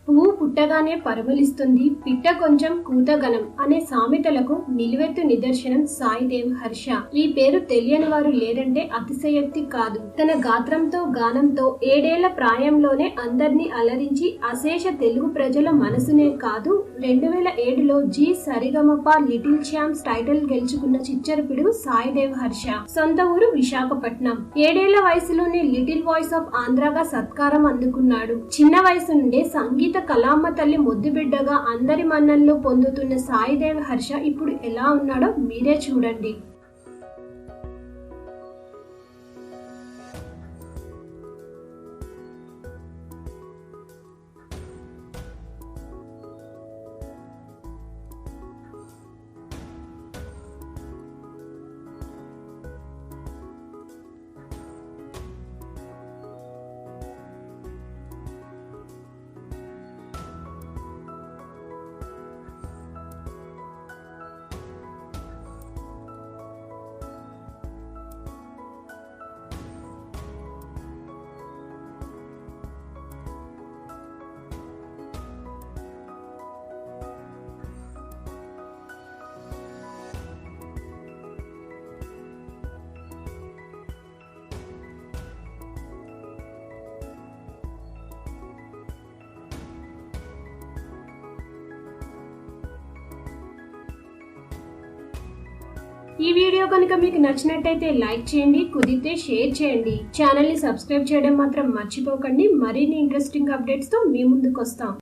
పువ్వు పుట్టగానే పరిమళిస్తుంది, పిట్ట కొంచెం కూతగనం అనే సామెతలకు నిలువెత్తు నిదర్శనం సాయిదేవ్ హర్ష. ఈ పేరు తెలియని వారు లేరంటే అతిశయోక్తి కాదు. తన గాత్రంతో గానంతో 7 ఏళ్ల ప్రాయంలోనే అందర్నీ అలరించి అశేష తెలుగు ప్రజల మనసునే కాదు 2007లో Zee Saregamapa little champs title గెలుచుకున్న చిచ్చరపిడుగు సాయిదేవ్ హర్ష. సొంత ఊరు విశాఖపట్నం. 7 ఏళ్ల వయసులోనే లిటిల్ వాయిస్ ఆఫ్ ఆంధ్రాగా సత్కారం అందుకున్నాడు. చిన్న వయసు నుండే సంగీత కళామ్మ తల్లి ముద్దుబిడ్డగా అందరి మన్ననలు పొందుతున్న సాయిదేవ్ హర్ష ఇప్పుడు ఎలా ఉన్నాడో మీరే చూడండి. ఈ వీడియో కనుక మీకు నచ్చినట్టయితే లైక్ చేయండి, కుదిరితే షేర్ చేయండి. ఛానల్ ని సబ్స్క్రైబ్ చేయడం మాత్రం మర్చిపోకండి. మరిన్ని ఇంట్రెస్టింగ్ అప్డేట్స్ తో మీ ముందుకు వస్తాం.